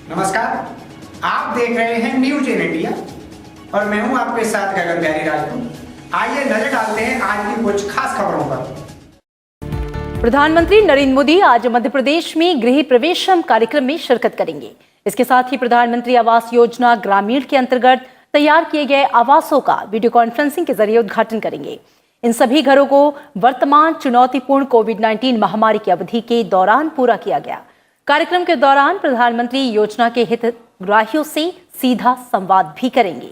नमस्कार, आप देख रहे हैं न्यूज इन इंडिया और मैं हूं आपके साथ गगन बिहारी राजपूत। आइए नजर डालते हैं आज की कुछ खास खबरों पर। प्रधानमंत्री नरेंद्र मोदी आज मध्य प्रदेश में गृह प्रवेशम कार्यक्रम में शिरकत करेंगे। इसके साथ ही प्रधानमंत्री आवास योजना ग्रामीण के अंतर्गत तैयार किए गए आवासों का वीडियो कॉन्फ्रेंसिंग के जरिए उद्घाटन करेंगे। इन सभी घरों को वर्तमान चुनौतीपूर्ण कोविड-19 महामारी की अवधि के दौरान पूरा किया गया। कार्यक्रम के दौरान प्रधानमंत्री योजना के हितग्राहियों से सीधा संवाद भी करेंगे।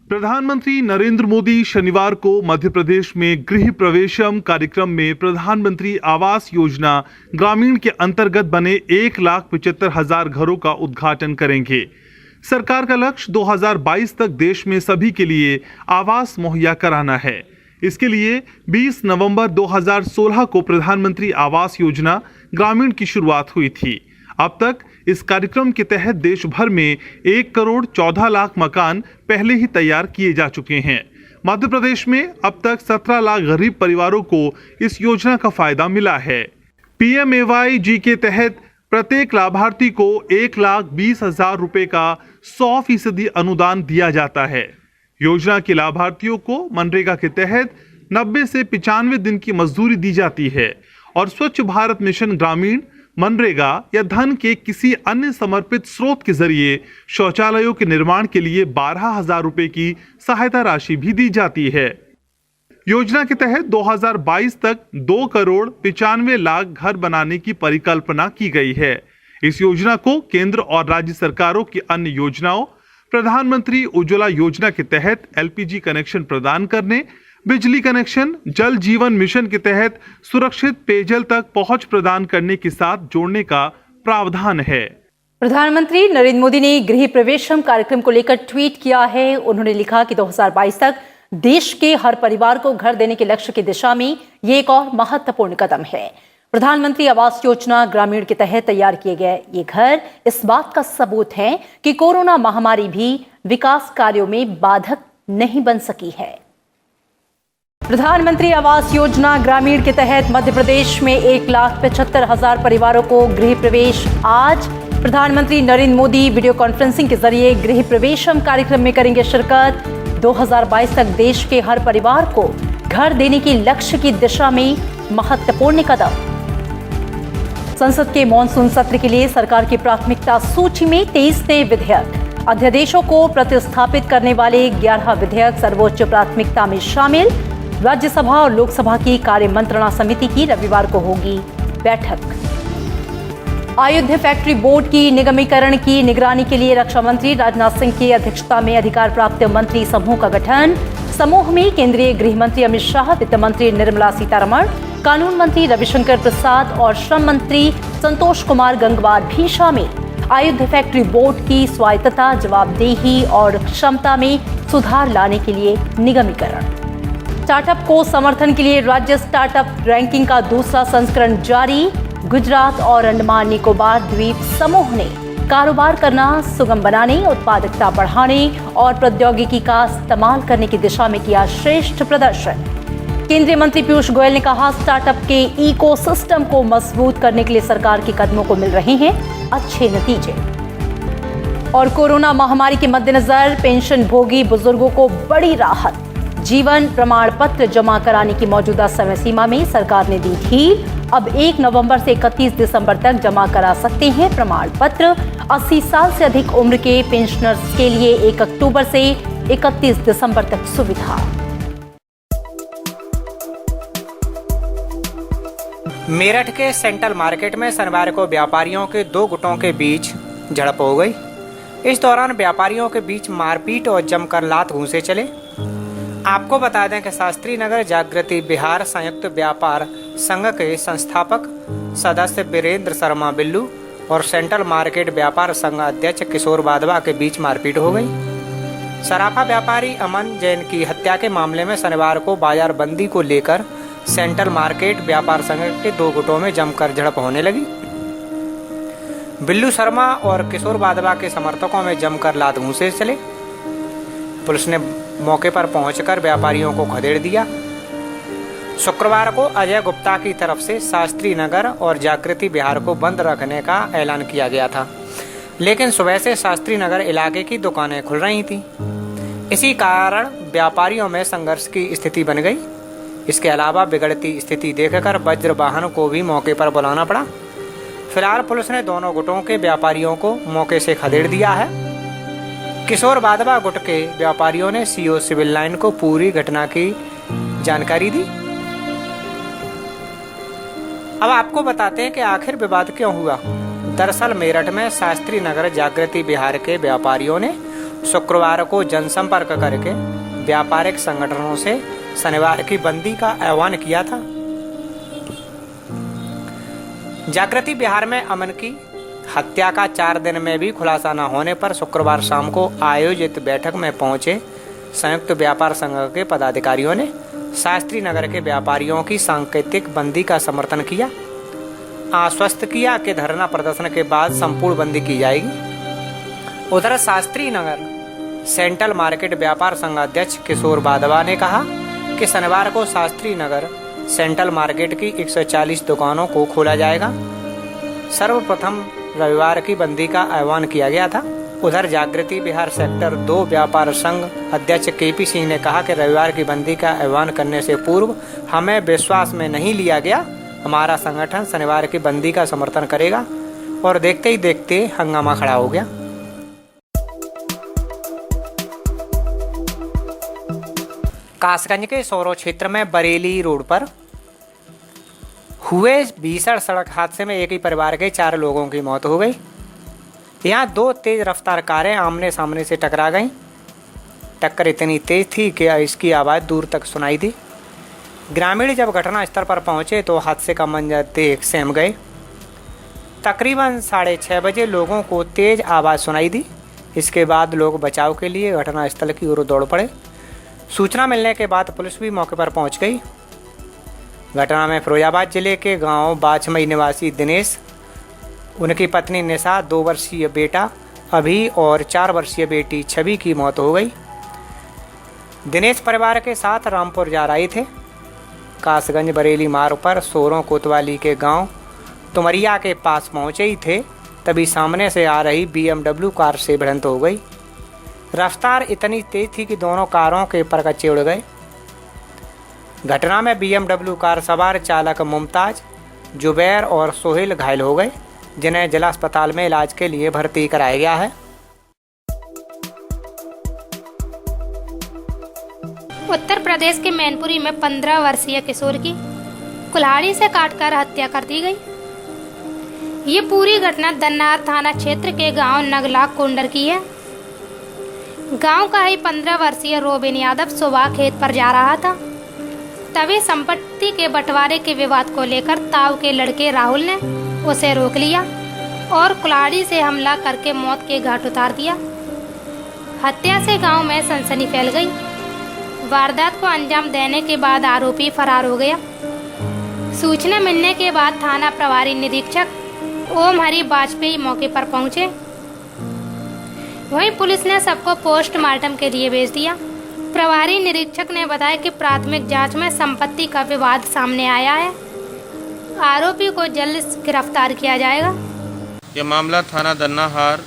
प्रधानमंत्री नरेंद्र मोदी शनिवार को मध्य प्रदेश में गृह प्रवेशम कार्यक्रम में प्रधानमंत्री आवास योजना ग्रामीण के अंतर्गत बने 1,75,000 घरों का उद्घाटन करेंगे। सरकार का लक्ष्य 2022 तक देश में सभी के लिए आवास मुहैया कराना है। इसके लिए 20 नवंबर 2016 को प्रधानमंत्री आवास योजना ग्रामीण की शुरुआत हुई थी। अब तक इस कार्यक्रम के तहत देश भर में 1 करोड़ 14 लाख मकान पहले ही तैयार किए जा चुके हैं। मध्य प्रदेश में अब तक 17 लाख गरीब परिवारों को इस योजना का फायदा मिला है। PMAY के तहत प्रत्येक लाभार्थी को 1,20,000 रुपए का 100% अनुदान दिया जाता है। योजना के लाभार्थियों को मनरेगा के तहत 90 से 95 दिन की मजदूरी दी जाती है और स्वच्छ भारत मिशन ग्रामीण, मनरेगा या धन के किसी अन्य समर्पित स्रोत के जरिए शौचालयों के निर्माण के लिए 12,000 रुपए की सहायता राशि भी दी जाती है। योजना के तहत 2022 तक 2 करोड़ 95 लाख घर बनाने की परिकल्पना की गई है। इस योजना को केंद्र और राज्य सरकारों की अन्य योजनाओं, प्रधानमंत्री उज्ज्वला योजना के तहत LPG कनेक्शन प्रदान करने, बिजली कनेक्शन, जल जीवन मिशन के तहत सुरक्षित पेयजल तक पहुंच प्रदान करने के साथ जोड़ने का प्रावधान है। प्रधानमंत्री नरेंद्र मोदी ने गृह प्रवेशम कार्यक्रम को लेकर ट्वीट किया है। उन्होंने लिखा कि 2022 तक देश के हर परिवार को घर देने के लक्ष्य की दिशा में ये एक और महत्वपूर्ण कदम है। प्रधानमंत्री आवास योजना ग्रामीण के तहत तैयार किए गए ये घर इस बात का सबूत है कि कोरोना महामारी भी विकास कार्यों में बाधक नहीं बन सकी है। प्रधानमंत्री आवास योजना ग्रामीण के तहत मध्य प्रदेश में 1,75,000 परिवारों को गृह प्रवेश। आज प्रधानमंत्री नरेंद्र मोदी वीडियो कॉन्फ्रेंसिंग के जरिए गृह प्रवेशम कार्यक्रम में करेंगे शिरकत। 2022 तक देश के हर परिवार को घर देने के लक्ष्य की दिशा में महत्वपूर्ण कदम। संसद के मॉनसून सत्र के लिए सरकार की प्राथमिकता सूची में 23 नए विधेयक, अध्यादेशों को प्रतिस्थापित करने वाले 11 विधेयक सर्वोच्च प्राथमिकता में शामिल। राज्यसभा और लोकसभा की कार्य मंत्रणा समिति की रविवार को होगी बैठक। अयोध्या फैक्ट्री बोर्ड की निगमीकरण की निगरानी के लिए रक्षा मंत्री राजनाथ सिंह की अध्यक्षता में अधिकार प्राप्त मंत्री समूह का गठन। समूह में केंद्रीय गृह मंत्री अमित शाह, वित्त मंत्री निर्मला सीतारमण, कानून मंत्री रविशंकर प्रसाद और श्रम मंत्री संतोष कुमार गंगवार भी शामिल। अयोध्या फैक्ट्री बोर्ड की स्वायत्तता, जवाबदेही और क्षमता में सुधार लाने के लिए निगमीकरण। स्टार्टअप को समर्थन के लिए राज्य स्टार्टअप रैंकिंग का दूसरा संस्करण जारी। गुजरात और अंडमान निकोबार द्वीप समूह ने कारोबार करना सुगम बनाने, उत्पादकता बढ़ाने और प्रौद्योगिकी का इस्तेमाल करने की दिशा में किया श्रेष्ठ प्रदर्शन। केंद्रीय मंत्री पीयूष गोयल ने कहा, स्टार्टअप के इकोसिस्टम को मजबूत करने के लिए सरकार के कदमों को मिल रहे हैं अच्छे नतीजे। और कोरोना महामारी के मद्देनजर पेंशनभोगी बुजुर्गों को बड़ी राहत। जीवन प्रमाण पत्र जमा कराने की मौजूदा समय सीमा में सरकार ने दी ढील। अब 1 नवंबर से 31 दिसंबर तक जमा करा सकते हैं प्रमाण पत्र। 80 साल से अधिक उम्र के पेंशनर्स के लिए 1 अक्टूबर से 31 दिसंबर तक सुविधा। मेरठ के सेंट्रल मार्केट में शनिवार को व्यापारियों के 2 गुटों के बीच झड़प हो गई। इस दौरान व्यापारियों के बीच मारपीट और जमकर लात घूंसे चले। आपको बता दें कि शास्त्री नगर जागृति बिहार संयुक्त व्यापार संघ के संस्थापक सदस्य वीरेंद्र शर्मा बिल्लू और सेंट्रल मार्केट व्यापार संघ अध्यक्ष किशोर वाधवा के बीच मारपीट हो गई। सराफा व्यापारी अमन जैन की हत्या के मामले में शनिवार को बाजार बंदी को लेकर सेंट्रल मार्केट व्यापार संघ के 2 गुटों में जमकर झड़प होने लगी। बिल्लू शर्मा और किशोर वाधवा के समर्थकों में जमकर लात घूंसे चले। पुलिस ने मौके पर पहुंचकर व्यापारियों को खदेड़ दिया। शुक्रवार को अजय गुप्ता की तरफ से शास्त्री नगर और जागृति विहार को बंद रखने का ऐलान किया गया था, लेकिन सुबह से शास्त्री नगर इलाके की दुकानें खुल रही थीं। इसी कारण व्यापारियों में संघर्ष की स्थिति बन गई। इसके अलावा बिगड़ती स्थिति देखकर वज्र वाहन को भी मौके पर बुलाना पड़ा। फिलहाल पुलिस ने दोनों गुटों के व्यापारियों को मौके से खदेड़ दिया है। किशोर बादवा गुट के व्यापारियों ने सीओ सिविल लाइन को पूरी घटना की जानकारी दी। अब आपको बताते हैं कि आखिर विवाद क्यों हुआ। दरअसल मेरठ में शास्त्री नगर जागृति विहार के व्यापारियों ने शुक्रवार को जनसंपर्क करके व्यापारिक संगठनों से शनिवार की बंदी का आह्वान किया था। जागृति विहार में अमन की हत्या का 4 दिन में भी खुलासा न होने पर शुक्रवार शाम को आयोजित बैठक में पहुंचे संयुक्त व्यापार संघ के पदाधिकारियों ने शास्त्री नगर के व्यापारियों की सांकेतिक बंदी का समर्थन किया। आश्वस्त किया कि धरना प्रदर्शन के बाद संपूर्ण बंदी की जाएगी। उधर शास्त्री नगर सेंट्रल मार्केट व्यापार संघ अध्यक्ष किशोर बादवा ने कहा कि शनिवार को शास्त्री नगर सेंट्रल मार्केट की 140 दुकानों को खोला जाएगा। सर्वप्रथम रविवार की बंदी का आह्वान किया गया था। उधर जागृति विहार सेक्टर 2 व्यापार संघ अध्यक्ष केपी सिंह ने कहा कि रविवार की बंदी का आह्वान करने से पूर्व हमें विश्वास में नहीं लिया गया। हमारा संगठन शनिवार की बंदी का समर्थन करेगा और देखते ही देखते हंगामा खड़ा हो गया। कासगंज के सोरो क्षेत्र में बरेली रोड पर हुए भीषण सड़क हादसे में एक ही परिवार के 4 लोगों की मौत हो गई। यहाँ 2 तेज रफ्तार कारें आमने सामने से टकरा गईं। टक्कर इतनी तेज थी कि इसकी आवाज़ दूर तक सुनाई दी। ग्रामीण जब घटनास्थल पर पहुंचे तो हादसे का मंजर देख सहम गए। तकरीबन 6:30 बजे लोगों को तेज आवाज़ सुनाई दी। इसके बाद लोग बचाव के लिए घटनास्थल की ओर दौड़ पड़े। सूचना मिलने के बाद पुलिस भी मौके पर पहुंच गई। घटना में फिरोजाबाद जिले के गांव बाछमई निवासी दिनेश, उनकी पत्नी निशा, 2 वर्षीय बेटा अभी और 4 वर्षीय बेटी छवि की मौत हो गई। दिनेश परिवार के साथ रामपुर जा रहे थे। कासगंज बरेली मार्ग पर सोरों कोतवाली के गांव तुमरिया के पास पहुंचे ही थे, तभी सामने से आ रही BMW कार से भिड़ंत हो गई। रफ्तार इतनी तेज थी कि दोनों कारों के परकच्चे उड़ गए। घटना में BMW कार सवार चालक मुमताज, जुबैर और सोहेल घायल हो गए, जिन्हें जिला अस्पताल में इलाज के लिए भर्ती कराया गया है। उत्तर प्रदेश के मैनपुरी में 15 वर्षीय किशोर की कुल्हाड़ी से काटकर हत्या कर दी गई। ये पूरी घटना दन्नार थाना क्षेत्र के गांव नगला कोंडर की है। गांव का ही 15 वर्षीय रोबिन यादव सुबह खेत पर जा रहा था, तभी संपत्ति के बंटवारे के विवाद को लेकर ताऊ के लड़के राहुल ने उसे रोक लिया और कुल्हाड़ी से हमला करके मौत के घाट उतार दिया। हत्या से गांव में सनसनी फैल गई। वारदात को अंजाम देने के बाद आरोपी फरार हो गया। सूचना मिलने के बाद थाना प्रभारी निरीक्षक ओम हरि वाजपेयी मौके पर पहुंचे। वहीं पुलिस ने सबको पोस्टमार्टम के लिए भेज दिया। प्रभारी निरीक्षक ने बताया कि प्राथमिक जांच में संपत्ति का विवाद सामने आया है। आरोपी को जल्द गिरफ्तार किया जाएगा। यह मामला थाना दन्नाहार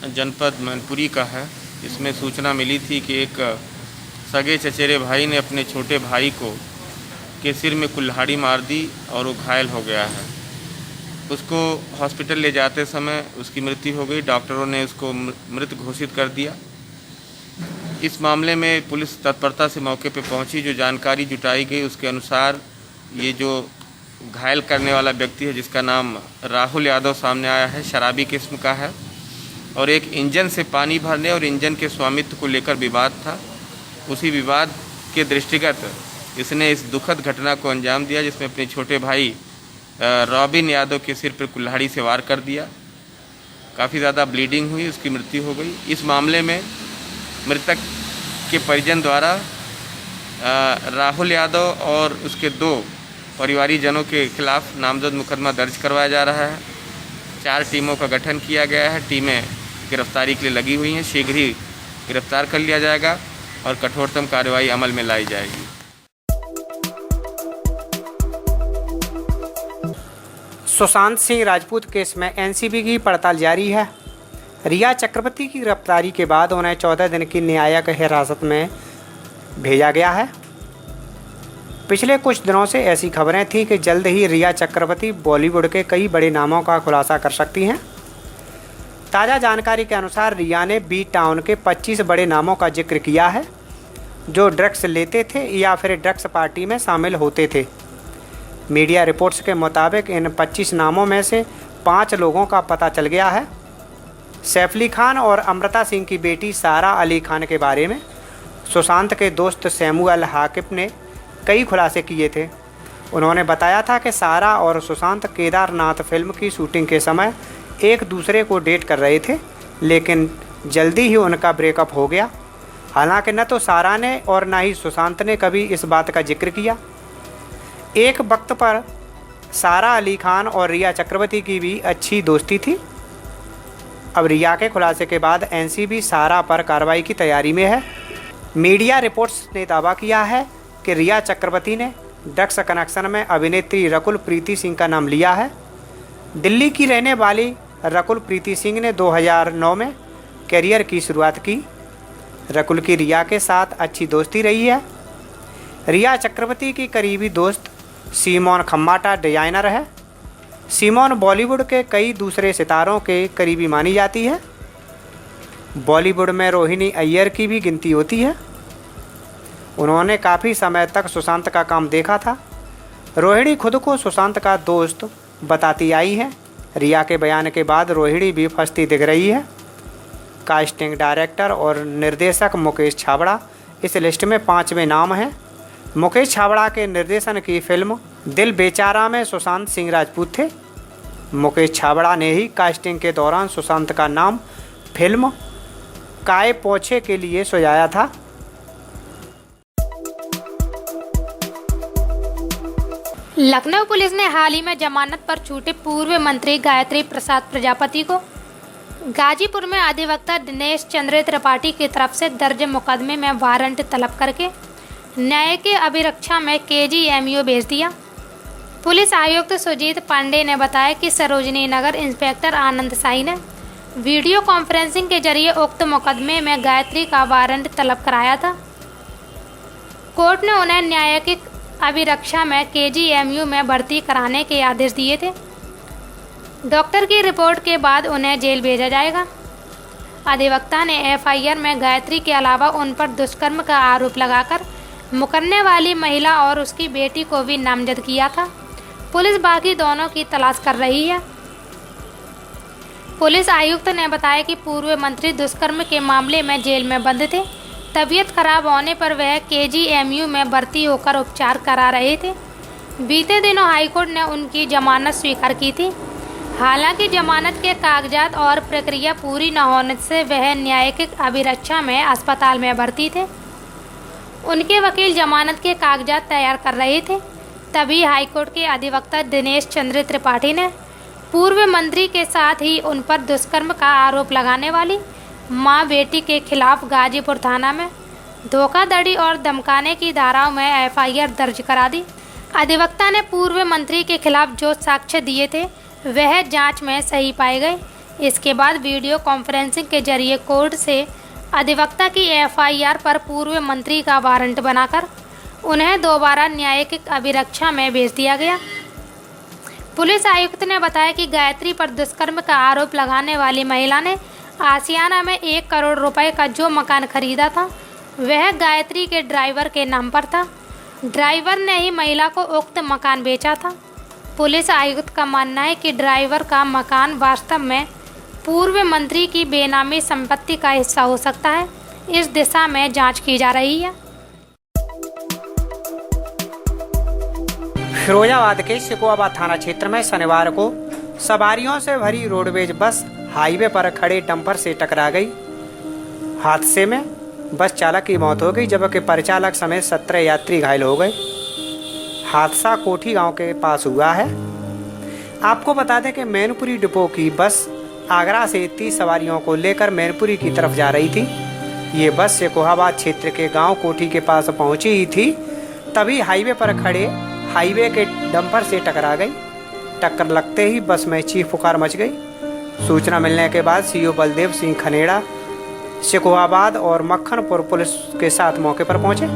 जनपद मैनपुरी का है। इसमें सूचना मिली थी कि एक सगे चचेरे भाई ने अपने छोटे भाई को के सिर में कुल्हाड़ी मार दी और वो घायल हो गया है। उसको हॉस्पिटल ले जाते समय उसकी मृत्यु हो गई। डॉक्टरों ने उसको मृत घोषित कर दिया। इस मामले में पुलिस तत्परता से मौके पर पहुंची। जो जानकारी जुटाई गई उसके अनुसार ये जो घायल करने वाला व्यक्ति है, जिसका नाम राहुल यादव सामने आया है, शराबी किस्म का है और एक इंजन से पानी भरने और इंजन के स्वामित्व को लेकर विवाद था। उसी विवाद के दृष्टिगत इसने इस दुखद घटना को अंजाम दिया, जिसमें अपने छोटे भाई रॉबिन यादव के सिर पर कुल्हाड़ी से वार कर दिया। काफ़ी ज़्यादा ब्लीडिंग हुई, उसकी मृत्यु हो गई। इस मामले में मृतक के परिजन द्वारा राहुल यादव और उसके 2 परिवारीजनों के खिलाफ नामजद मुकदमा दर्ज करवाया जा रहा है। 4 टीमों का गठन किया गया है। टीमें गिरफ्तारी के लिए लगी हुई हैं। शीघ्र ही गिरफ्तार कर लिया जाएगा और कठोरतम कार्रवाई अमल में लाई जाएगी। सुशांत सिंह राजपूत केस में एनसीबी की पड़ताल जारी है। रिया चक्रवर्ती की गिरफ्तारी के बाद उन्हें 14 दिन की न्यायिक हिरासत में भेजा गया है। पिछले कुछ दिनों से ऐसी खबरें थीं कि जल्द ही रिया चक्रवर्ती बॉलीवुड के कई बड़े नामों का खुलासा कर सकती हैं। ताज़ा जानकारी के अनुसार रिया ने बी टाउन के 25 बड़े नामों का जिक्र किया है जो ड्रग्स लेते थे या फिर ड्रग्स पार्टी में शामिल होते थे। मीडिया रिपोर्ट्स के मुताबिक इन 25 नामों में से 5 लोगों का पता चल गया है। सैफ अली खान और अमृता सिंह की बेटी सारा अली खान के बारे में सुशांत के दोस्त सैमुअल हाकिब ने कई खुलासे किए थे। उन्होंने बताया था कि सारा और सुशांत केदारनाथ फिल्म की शूटिंग के समय एक दूसरे को डेट कर रहे थे, लेकिन जल्दी ही उनका ब्रेकअप हो गया। हालांकि न तो सारा ने और न ही सुशांत ने कभी इस बात का जिक्र किया। एक वक्त पर सारा अली खान और रिया चक्रवर्ती की भी अच्छी दोस्ती थी। अब रिया के खुलासे के बाद एनसीबी सारा पर कार्रवाई की तैयारी में है। मीडिया रिपोर्ट्स ने दावा किया है कि रिया चक्रवर्ती ने ड्रग्स कनेक्शन में अभिनेत्री रकुल प्रीति सिंह का नाम लिया है। दिल्ली की रहने वाली रकुल प्रीति सिंह ने 2009 में करियर की शुरुआत की। रकुल की रिया के साथ अच्छी दोस्ती रही है। रिया चक्रवर्ती की करीबी दोस्त सीमोन खम्माटा डिजाइनर है। सीमोन बॉलीवुड के कई दूसरे सितारों के करीबी मानी जाती है। बॉलीवुड में रोहिणी अय्यर की भी गिनती होती है। उन्होंने काफ़ी समय तक सुशांत का काम देखा था। रोहिणी खुद को सुशांत का दोस्त बताती आई है। रिया के बयान के बाद रोहिणी भी फंसती दिख रही है। कास्टिंग डायरेक्टर और निर्देशक मुकेश छाबड़ा इस लिस्ट में 5वें नाम हैं। मुकेश छाबड़ा के निर्देशन की फिल्म दिल बेचारा में सुशांत सिंह राजपूत थे। मुकेश छाबड़ा ने ही कास्टिंग के दौरान सुशांत का नाम फिल्म काय पोछे के लिए सुझाया था। लखनऊ पुलिस ने हाल ही में जमानत पर छूटे पूर्व मंत्री गायत्री प्रसाद प्रजापति को गाजीपुर में अधिवक्ता दिनेश चंद्र त्रिपाठी की तरफ से दर्ज मुकदमे में वारंट तलब करके न्यायिक अभिरक्षा में KGMU भेज दिया। पुलिस आयुक्त सुजीत पांडे ने बताया कि सरोजनी नगर इंस्पेक्टर आनंद साई ने वीडियो कॉन्फ्रेंसिंग के जरिए उक्त मुकदमे में गायत्री का वारंट तलब कराया था। कोर्ट ने उन्हें न्यायिक अभिरक्षा में KGMU में भर्ती कराने के आदेश दिए थे। डॉक्टर की रिपोर्ट के बाद उन्हें जेल भेजा जाएगा। अधिवक्ता ने FIR में गायत्री के अलावा उन पर दुष्कर्म का आरोप लगाकर मुकरने वाली महिला और उसकी बेटी को भी नामजद किया था। पुलिस बाकी दोनों की तलाश कर रही है। पुलिस आयुक्त ने बताया कि पूर्व मंत्री दुष्कर्म के मामले में जेल में बंद थे। तबीयत खराब होने पर वह KGMU में भर्ती होकर उपचार करा रहे थे। बीते दिनों हाईकोर्ट ने उनकी जमानत स्वीकार की थी। हालांकि जमानत के कागजात और प्रक्रिया पूरी न होने से वह न्यायिक अभिरक्षा में अस्पताल में भर्ती थे। उनके वकील जमानत के कागजात तैयार कर रहे थे। तभी हाईकोर्ट के अधिवक्ता दिनेश चंद्र त्रिपाठी ने पूर्व मंत्री के साथ ही उन पर दुष्कर्म का आरोप लगाने वाली मां बेटी के खिलाफ गाजीपुर थाना में धोखाधड़ी और धमकाने की धाराओं में FIR दर्ज करा दी। अधिवक्ता ने पूर्व मंत्री के खिलाफ जो साक्ष्य दिए थे वह जांच में सही पाए गए। इसके बाद वीडियो कॉन्फ्रेंसिंग के जरिए कोर्ट से अधिवक्ता की FIR पर पूर्व मंत्री का वारंट बनाकर उन्हें दोबारा न्यायिक अभिरक्षा में भेज दिया गया। पुलिस आयुक्त ने बताया कि गायत्री पर दुष्कर्म का आरोप लगाने वाली महिला ने आसियाना में 1 करोड़ रुपए का जो मकान खरीदा था वह गायत्री के ड्राइवर के नाम पर था। ड्राइवर ने ही महिला को उक्त मकान बेचा था। पुलिस आयुक्त का मानना है कि ड्राइवर का मकान वास्तव में पूर्व मंत्री की बेनामी संपत्ति का हिस्सा हो सकता है। इस दिशा में जांच की जा रही है। फिरोजाबाद के सिकोआबाद थाना क्षेत्र में शनिवार को सवारियों से भरी रोडवेज बस हाईवे पर खड़े डंपर से टकरा गई। हादसे में बस चालक की मौत हो गई जबकि परिचालक समेत 17 यात्री घायल हो गए। हादसा कोठी गांव के पास हुआ है। आपको बता दें कि मैनपुरी डिपो की बस आगरा से 30 सवारियों को लेकर मैनपुरी की तरफ जा रही थी। ये बस सिकोहाबाद क्षेत्र के गांव कोठी के पास पहुंची ही थी, तभी हाईवे पर खड़े हाईवे के डंपर से टकरा गई। टक्कर लगते ही बस में चीख पुकार मच गई। सूचना मिलने के बाद सीओ बलदेव सिंह खनेड़ा शिकोहाबाद और मक्खनपुर पुलिस के साथ मौके पर पहुंचे।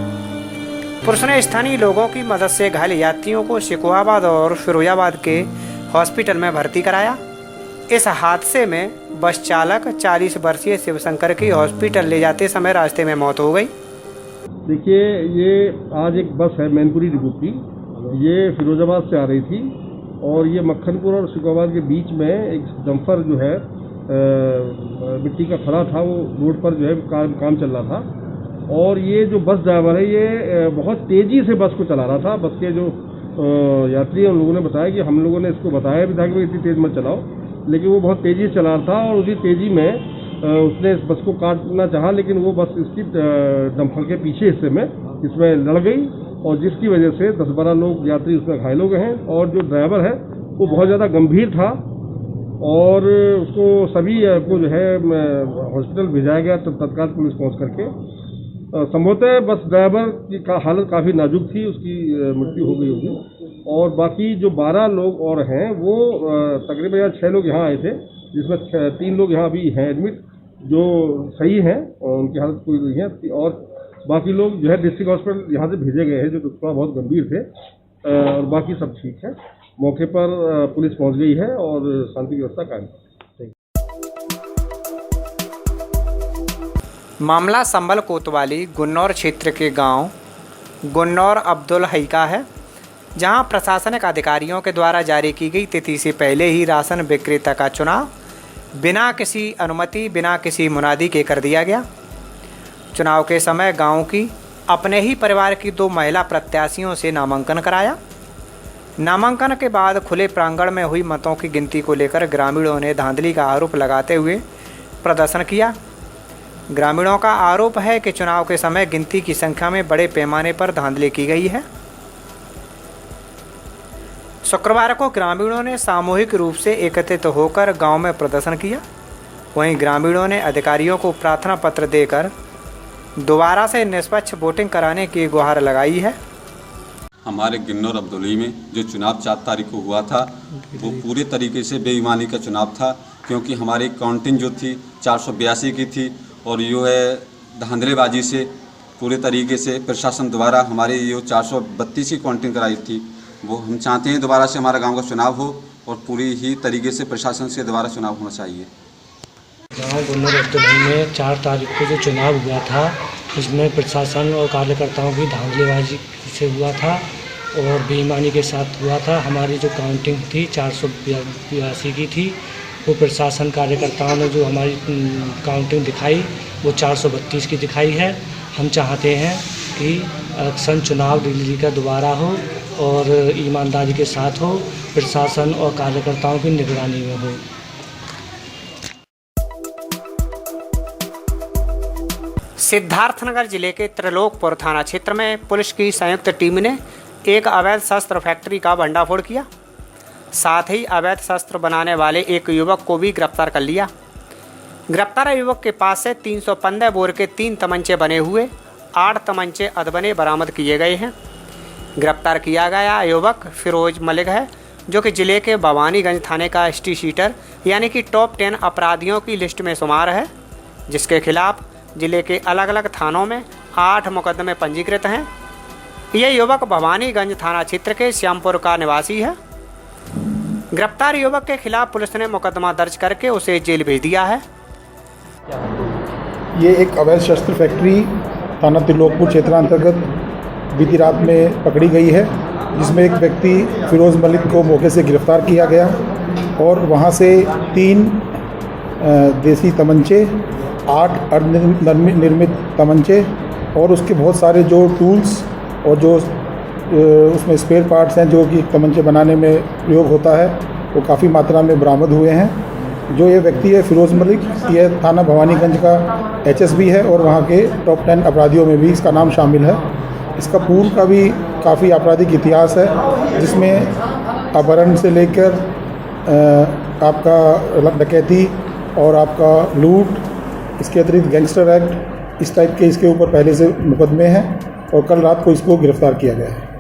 पुलिस ने स्थानीय लोगों की मदद से घायल यात्रियों को शिकोहाबाद और फिरोजाबाद के हॉस्पिटल में भर्ती कराया। इस हादसे में बस चालक 40 वर्षीय शिवशंकर की हॉस्पिटल ले जाते समय रास्ते में मौत हो गई। देखिए, ये आज एक बस है मैनपुरी डिपो की, ये फिरोजाबाद से आ रही थी और ये मक्खनपुर और शिकोहाबाद के बीच में एक डंपर जो है मिट्टी का खड़ा था, वो रोड पर जो है काम चल रहा था और ये जो बस ड्राइवर है ये बहुत तेज़ी से बस को चला रहा था। बस के जो यात्री हैं उन लोगों ने बताया कि हम लोगों ने इसको बताया भी था कि इतनी तेज़ मत चलाओ, लेकिन वो बहुत तेज़ी से चला रहा था और उसी तेज़ी में उसने इस बस को काटना चाहा, लेकिन वो बस इसकी डंपर के पीछे हिस्से में इसमें लड़ गई और जिसकी वजह से 10-12 लोग यात्री उसमें घायल हो गए हैं और जो ड्राइवर है वो बहुत ज़्यादा गंभीर था और उसको सभी को जो है हॉस्पिटल भेजाया गया तत्काल पुलिस पहुंच करके। संभवतः बस ड्राइवर की हालत काफ़ी नाजुक थी, उसकी मृत्यु हो गई होगी और बाकी जो 12 लोग और हैं वो तकरीबन 6 लोग यहाँ आए थे, जिसमें 3 लोग यहाँ अभी हैं एडमिट जो सही हैं और उनकी हालत कोई नहीं है और बाकी लोग जो है डिस्ट्रिक्ट हॉस्पिटल यहाँ से भेजे गए हैं जो थोड़ा बहुत गंभीर थे और बाकी सब ठीक है। मौके पर पुलिस पहुँच गई है और शांति व्यवस्था कायम है। मामला संभल कोतवाली गुन्नौर क्षेत्र के गांव गुन्नौर अब्दुल हई का है, जहां प्रशासनिक अधिकारियों के द्वारा जारी की गई तिथि से पहले ही राशन विक्रेता का चुनाव बिना किसी अनुमति बिना किसी मुनादी के कर दिया गया। चुनाव के समय गांव की अपने ही परिवार की 2 महिला प्रत्याशियों से नामांकन कराया। नामांकन के बाद खुले प्रांगण में हुई मतों की गिनती को लेकर ग्रामीणों ने धांधली का आरोप लगाते हुए प्रदर्शन किया। ग्रामीणों का आरोप है कि चुनाव के समय गिनती की संख्या में बड़े पैमाने पर धांधली की गई है। शुक्रवार को ग्रामीणों ने सामूहिक रूप से एकत्रित होकर गांव में प्रदर्शन किया। वहीं ग्रामीणों ने अधिकारियों को प्रार्थना पत्र देकर दोबारा से निष्पक्ष वोटिंग कराने की गुहार लगाई है। हमारे गुन्नौर अब्दुल में जो चुनाव 4 तारीख को हुआ था वो पूरे तरीके से बेईमानी का चुनाव था, क्योंकि हमारी काउंटिंग जो थी 482 की थी और यो है धांधलेबाजी से पूरे तरीके से प्रशासन द्वारा हमारी ये 432 की काउंटिंग कराई थी। वो हम चाहते हैं दोबारा से हमारा गांव का चुनाव हो और पूरी ही तरीके से प्रशासन से दोबारा चुनाव होना चाहिए। गाँव गुन्नौर अब्दुल में 4 तारीख को जो चुनाव हुआ था उसमें प्रशासन और कार्यकर्ताओं की धांधलेबाजी से हुआ था और बेईमानी के साथ हुआ था। हमारी जो काउंटिंग थी 482 की थी, वो प्रशासन कार्यकर्ताओं ने जो हमारी काउंटिंग दिखाई वो 432 की दिखाई है। हम चाहते हैं कि इलेक्शन चुनाव दिल्ली का दोबारा हो और ईमानदारी के साथ हो, प्रशासन और कार्यकर्ताओं की निगरानी में हो। सिद्धार्थनगर जिले के त्रिलोकपुर थाना क्षेत्र में पुलिस की संयुक्त टीम ने एक अवैध शस्त्र फैक्ट्री का भंडाफोड़ किया। साथ ही अवैध शस्त्र बनाने वाले एक युवक को भी गिरफ्तार कर लिया। गिरफ्तार युवक के पास से 315 बोर के 3 तमंचे बने हुए 8 तमंचे अधबने बरामद किए गए हैं। गिरफ्तार किया गया युवक फिरोज मलिक है, जो कि जिले के भवानीगंज थाने का एसटी शीटर यानी कि टॉप 10 अपराधियों की लिस्ट में शुमार है, जिसके खिलाफ जिले के अलग अलग थानों में 8 मुकदमे पंजीकृत हैं। यह युवक भवानीगंज थाना क्षेत्र के श्यामपुर का निवासी है। गिरफ्तार युवक के खिलाफ पुलिस ने मुकदमा दर्ज करके उसे जेल भेज दिया है। ये एक अवैध शस्त्र फैक्ट्री थाना त्रिलोकपुर क्षेत्रांतर्गत बीती रात में पकड़ी गई है, जिसमें एक व्यक्ति फिरोज मलिक को मौके से गिरफ्तार किया गया और वहाँ से 3 देसी तमंचे, 8 अर्धनिर्मित तमंचे और उसके बहुत सारे जो टूल्स और जो उसमें स्पेयर पार्ट्स हैं जो कि तमंचे बनाने में प्रयोग होता है, वो काफ़ी मात्रा में बरामद हुए हैं। जो ये व्यक्ति है फिरोज मलिक, यह थाना भवानीगंज का HSB है और वहाँ के टॉप 10 अपराधियों में भी इसका नाम शामिल है। इसका पूर्व का भी काफ़ी आपराधिक इतिहास है, जिसमें अपहरण से लेकर आपका डकैती और आपका लूट, इसके अतिरिक्त गैंगस्टर एक्ट, इस टाइप के इसके ऊपर पहले से मुकदमे हैं और कल रात को इसको गिरफ्तार किया गया है।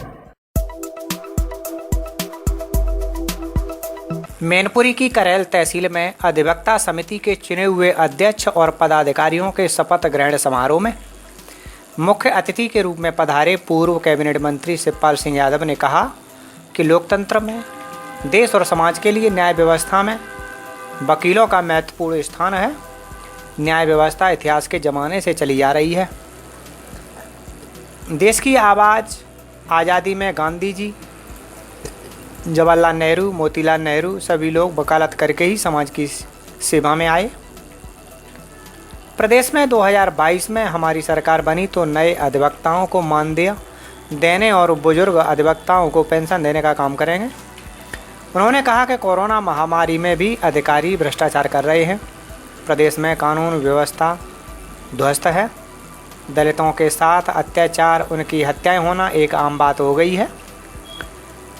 मैनपुरी की करेल तहसील में अधिवक्ता समिति के चुने हुए अध्यक्ष और पदाधिकारियों के शपथ ग्रहण समारोह में मुख्य अतिथि के रूप में पधारे पूर्व कैबिनेट मंत्री शिवपाल सिंह यादव ने कहा कि लोकतंत्र में देश और समाज के लिए न्याय व्यवस्था में वकीलों का महत्वपूर्ण स्थान है। न्याय व्यवस्था इतिहास के ज़माने से चली आ रही है। देश की आवाज़ आज़ादी में गांधी जी, जवाहरलाल नेहरू, मोतीलाल नेहरू सभी लोग वकालत करके ही समाज की सेवा में आए। प्रदेश में 2022 में हमारी सरकार बनी तो नए अधिवक्ताओं को मानदेय देने और बुजुर्ग अधिवक्ताओं को पेंशन देने का काम करेंगे। उन्होंने कहा कि कोरोना महामारी में भी अधिकारी भ्रष्टाचार कर रहे हैं। प्रदेश में कानून व्यवस्था ध्वस्त है। दलितों के साथ अत्याचार, उनकी हत्याएं होना एक आम बात हो गई है।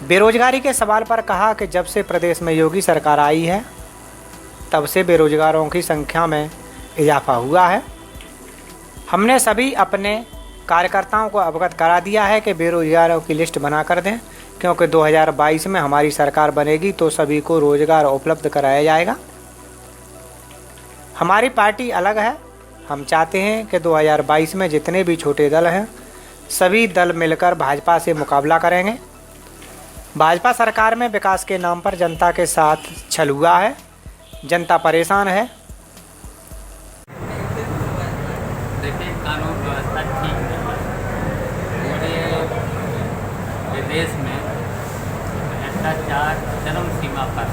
बेरोजगारी के सवाल पर कहा कि जब से प्रदेश में योगी सरकार आई है तब से बेरोजगारों की संख्या में इजाफा हुआ है। हमने सभी अपने कार्यकर्ताओं को अवगत करा दिया है कि बेरोजगारों की लिस्ट बना कर दें, क्योंकि 2022 में हमारी सरकार बनेगी तो सभी को रोजगार उपलब्ध कराया जाएगा। हमारी पार्टी अलग है। हम चाहते हैं कि 2022 में जितने भी छोटे दल हैं सभी दल मिलकर भाजपा से मुकाबला करेंगे। भाजपा सरकार में विकास के नाम पर जनता के साथ छल हुआ है। जनता परेशान है। देखिए, कानून व्यवस्था ठीक नहीं है। पूरे विदेश में भ्रष्टाचार चरम सीमा पर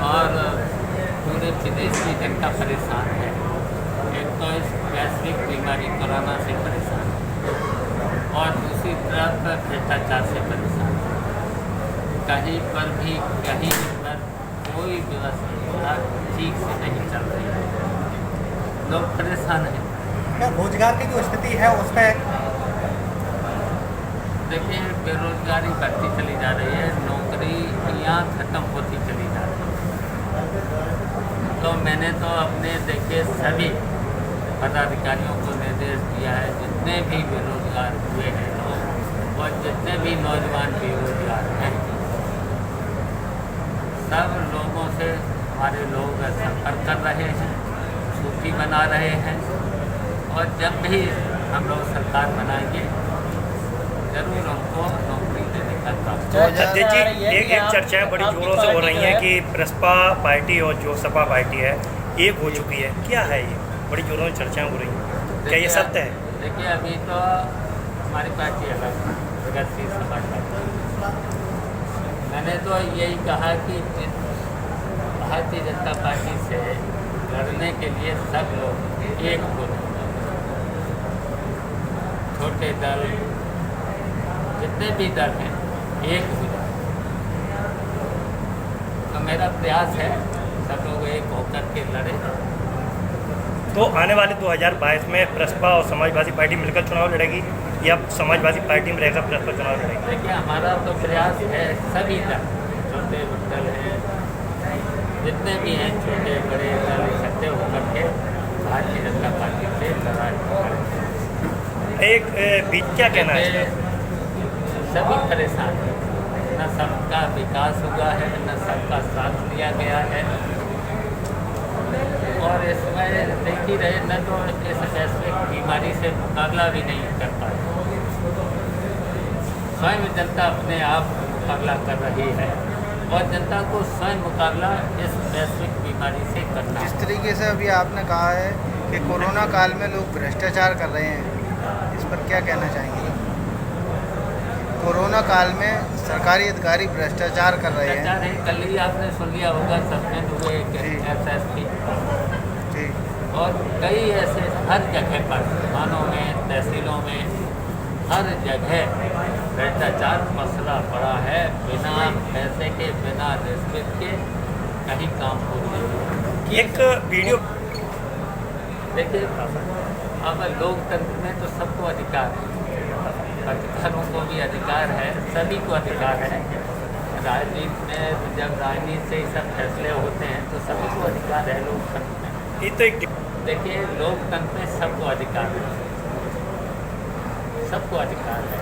और पूरे विदेश की जनता परेशान है। एक तो इस वैश्विक बीमारी कोरोना से परेशान है और दूसरी तरफ भ्रष्टाचार से परेशान है। कहीं पर भी कहीं पर कोई व्यवस्था ठीक से नहीं चल रही है। लोग परेशान हैं। क्या रोजगार की जो स्थिति है उस पर देखिए, बेरोजगारी बढ़ती चली जा रही है, नौकरियाँ खत्म होती चली जा रही है। तो मैंने तो अपने देखिए सभी पदाधिकारियों को निर्देश दिया है, जितने भी बेरोजगार हुए हैं लोग और जितने भी नौजवान बेरोजगार हैं, सब लोगों से हमारे लोग संपर्क कर रहे हैं, सूची बना रहे हैं और जब भी हम लोग सरकार बनाएंगे जरूर हमको नौकरी देने का काम। तो अध्यक्ष जी, एक चर्चाएं बड़ी जोरों से हो रही हैं कि प्रसपा पार्टी और जो सपा पार्टी है एक हो चुकी है। क्या है ये? बड़ी जोरों से चर्चाएं हो रही हैं, क्या ये सत्य है? देखिए, अभी तो हमारी पार्टी अलग है, प्रगतिशील समाज पार्टी। मैंने तो यही कहा कि भारतीय जनता पार्टी से लड़ने के लिए सब लोग एक हो जाए। छोटे दल जितने भी दल हैं एक हो जाए। तो मेरा प्रयास है सब लोग एक होकर के लड़े। तो आने वाले 2022 में प्रसपा और समाजवादी पार्टी मिलकर चुनाव लड़ेगी या समाजवादी पार्टी में रहकर प्रसपा चुनाव लड़ेगी? देखिए, हमारा तो प्रयास है सभी दल, छोटे दल हैं, जितने भी हैं छोटे बड़े दल इकट्ठे होकर के भारतीय जनता पार्टी से लड़ाई। एक बीच क्या कहना है? सभी परेशान हैं, न सबका विकास हुआ है, न सबका साथ लिया गया है और इसमें देख ही रहे न तो इस वैश्विक बीमारी से मुकाबला भी नहीं कर पाए। स्वयं जनता अपने आप मुकाबला कर रही है और जनता को स्वयं मुकाबला इस वैश्विक बीमारी से करना। जिस तरीके से अभी आपने कहा है कि कोरोना काल में लोग भ्रष्टाचार कर रहे हैं, इस पर क्या कहना चाहेंगे? कोरोना काल में सरकारी अधिकारी भ्रष्टाचार कर रहे हैं। कल ही आपने सुन लिया होगा, सस्पेंड हुए SSP और कई ऐसे हर जगह पर थानों में, तहसीलों में, हर जगह भ्रष्टाचार मसला पड़ा है। बिना पैसे के, बिना रिश्वत के कहीं काम हो नहीं। एक वीडियो देखिए, अब लोकतंत्र में तो सबको अधिकार है, पत्रकारों को भी अधिकार है, सभी को अधिकार है। राजनीति में जब राजनीति से सब फैसले होते हैं तो सभी को अधिकार है लोकतंत्र में। ये तो एक देखिए, लोकतंत्र में सबको अधिकार है, सबको अधिकार है।